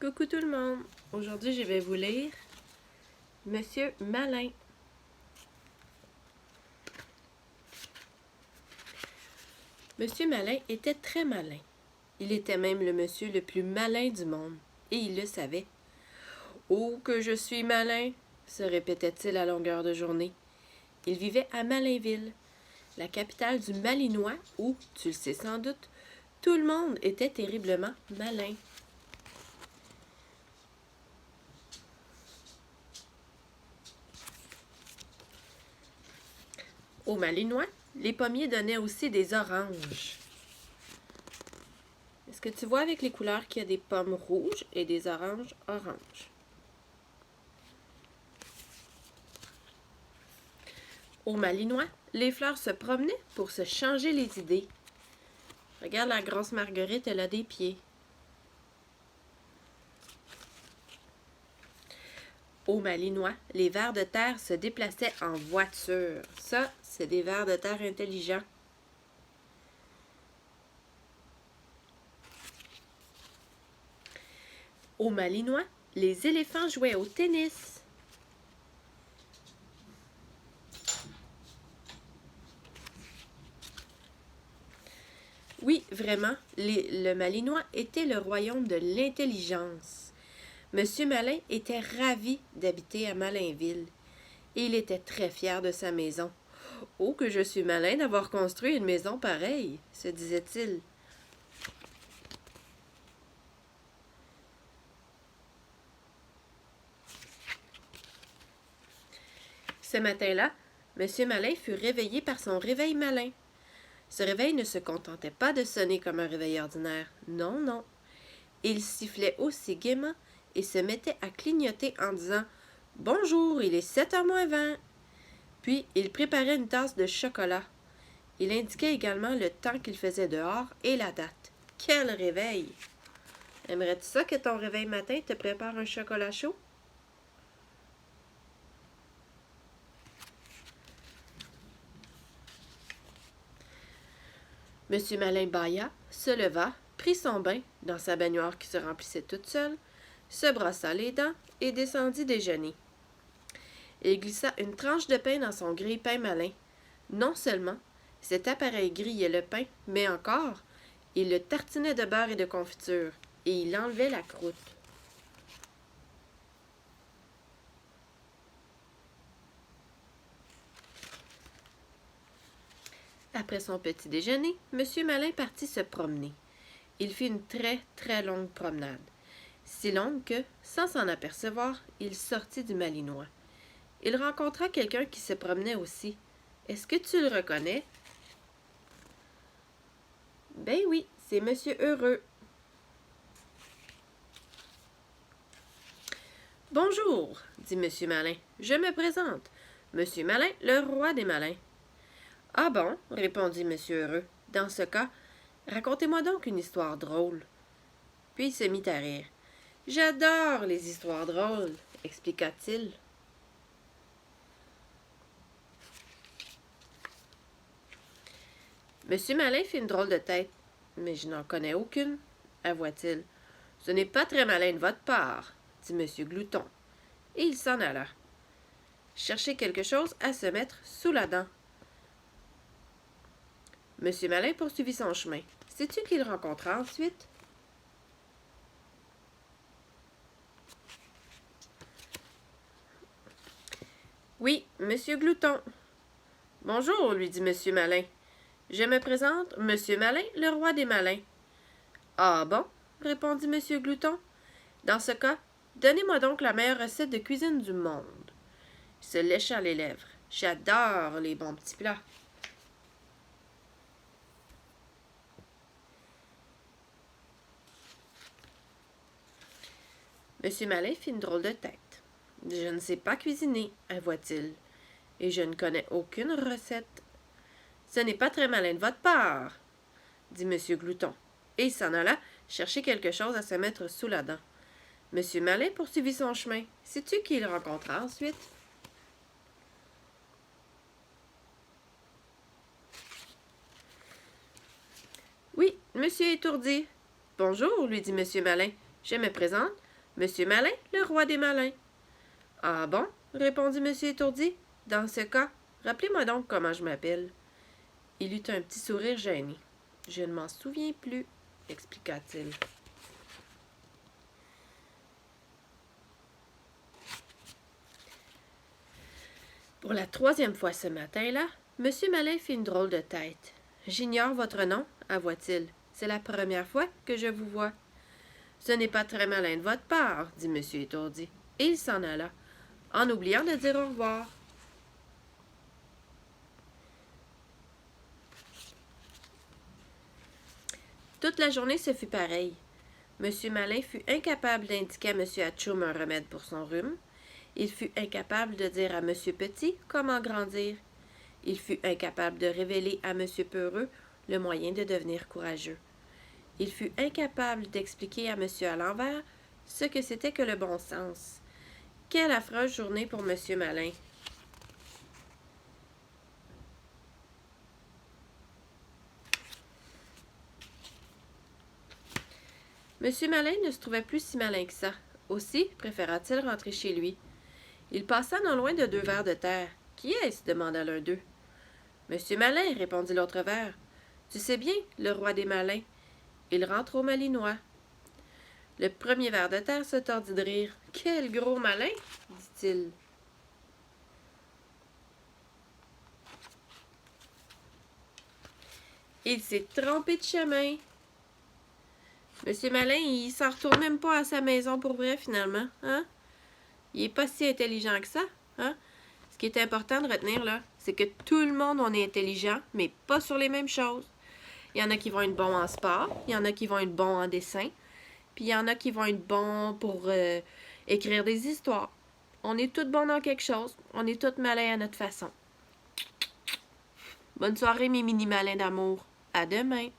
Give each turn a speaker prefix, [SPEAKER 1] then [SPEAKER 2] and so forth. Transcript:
[SPEAKER 1] Coucou tout le monde! Aujourd'hui, je vais vous lire Monsieur Malin. Monsieur Malin était très malin. Il était même le monsieur le plus malin du monde, et il le savait. « Oh, que je suis malin! » se répétait-il à longueur de journée. Il vivait à Malainville, la capitale du Malinois, où, tu le sais sans doute, tout le monde était terriblement malin. Aux Malinois, les pommiers donnaient aussi des oranges. Est-ce que tu vois avec les couleurs qu'il y a des pommes rouges et des oranges orange? Aux Malinois, les fleurs se promenaient pour se changer les idées. Regarde la grosse marguerite, elle a des pieds. Aux Malinois, les vers de terre se déplaçaient en voiture. Ça, c'est des vers de terre intelligents. Aux Malinois, les éléphants jouaient au tennis. Oui, vraiment, le Malinois était le royaume de l'intelligence. Monsieur Malin était ravi d'habiter à Malainville, et il était très fier de sa maison. « Oh, que je suis malin d'avoir construit une maison pareille, » se disait-il. Ce matin-là, Monsieur Malin fut réveillé par son réveil malin. Ce réveil ne se contentait pas de sonner comme un réveil ordinaire. Non, non. Il sifflait aussi gaiement et se mettait à clignoter en disant « Bonjour, il est 7h moins 20. » Puis, il préparait une tasse de chocolat. Il indiquait également le temps qu'il faisait dehors et la date. Quel réveil! Aimerais-tu ça que ton réveil matin te prépare un chocolat chaud? Monsieur Malin bâilla, se leva, prit son bain dans sa baignoire qui se remplissait toute seule, se brossa les dents et descendit déjeuner. Il glissa une tranche de pain dans son grille-pain malin. Non seulement cet appareil grillait le pain, mais encore, il le tartinait de beurre et de confiture, et il enlevait la croûte. Après son petit déjeuner, Monsieur Malin partit se promener. Il fit une très, très longue promenade. Si longue que, sans s'en apercevoir, il sortit du Malinois. Il rencontra quelqu'un qui se promenait aussi. Est-ce que tu le reconnais? Ben oui, c'est Monsieur Heureux. Bonjour, dit Monsieur Malin. Je me présente. Monsieur Malin, le roi des malins. Ah bon, répondit Monsieur Heureux. Dans ce cas, racontez-moi donc une histoire drôle. Puis il se mit à rire. J'adore les histoires drôles, expliqua-t-il. Monsieur Malin fit une drôle de tête. Mais je n'en connais aucune, avoua-t-il. Ce n'est pas très malin de votre part, dit Monsieur Glouton. Et il s'en alla. Chercher quelque chose à se mettre sous la dent. Monsieur Malin poursuivit son chemin. Sais-tu qu'il rencontra ensuite? Oui, Monsieur Glouton. Bonjour, lui dit Monsieur Malin. Je me présente, Monsieur Malin, le roi des malins. Ah bon, répondit Monsieur Glouton. Dans ce cas, donnez-moi donc la meilleure recette de cuisine du monde. Il se lécha les lèvres. J'adore les bons petits plats. Monsieur Malin fit une drôle de tête. Je ne sais pas cuisiner, avoua-t-il, et je ne connais aucune recette. Ce n'est pas très malin de votre part, dit Monsieur Glouton, et il s'en alla chercher quelque chose à se mettre sous la dent. Monsieur Malin poursuivit son chemin. Sais-tu qui il rencontra ensuite? Oui, Monsieur Étourdi. Bonjour, lui dit Monsieur Malin. Je me présente, Monsieur Malin, le roi des malins. Ah bon? Répondit Monsieur Étourdi. Dans ce cas, rappelez-moi donc comment je m'appelle. Il eut un petit sourire gêné. Je ne m'en souviens plus, expliqua-t-il. Pour la troisième fois ce matin-là, Monsieur Malin fit une drôle de tête. J'ignore votre nom, avoua-t-il. C'est la première fois que je vous vois. Ce n'est pas très malin de votre part, dit Monsieur Étourdi, et il s'en alla, en oubliant de dire au revoir. Toute la journée, ce fut pareil. Monsieur Malin fut incapable d'indiquer à Monsieur Atchoum un remède pour son rhume. Il fut incapable de dire à Monsieur Petit comment grandir. Il fut incapable de révéler à Monsieur Peureux le moyen de devenir courageux. Il fut incapable d'expliquer à Monsieur à l'envers ce que c'était que le bon sens. Quelle affreuse journée pour Monsieur Malin! Monsieur Malin ne se trouvait plus si malin que ça. Aussi préféra-t-il rentrer chez lui. Il passa non loin de 2 vers de terre. Qui est-ce? Demanda l'un d'eux. Monsieur Malin, répondit l'autre ver. Tu sais bien, le roi des malins. Il rentre au Malinois. Le premier ver de terre se tordit de rire. Quel gros malin, dit-il. Il s'est trompé de chemin. Monsieur Malin, il s'en retourne même pas à sa maison pour vrai, finalement. Hein? Il est pas si intelligent que ça. Hein? Ce qui est important de retenir, là, c'est que tout le monde, on est intelligent, mais pas sur les mêmes choses. Il y en a qui vont être bons en sport, il y en a qui vont être bons en dessin, puis il y en a qui vont être bons pour écrire des histoires. On est tous bons dans quelque chose. On est tous malins à notre façon. Bonne soirée, mes mini-malins d'amour. À demain.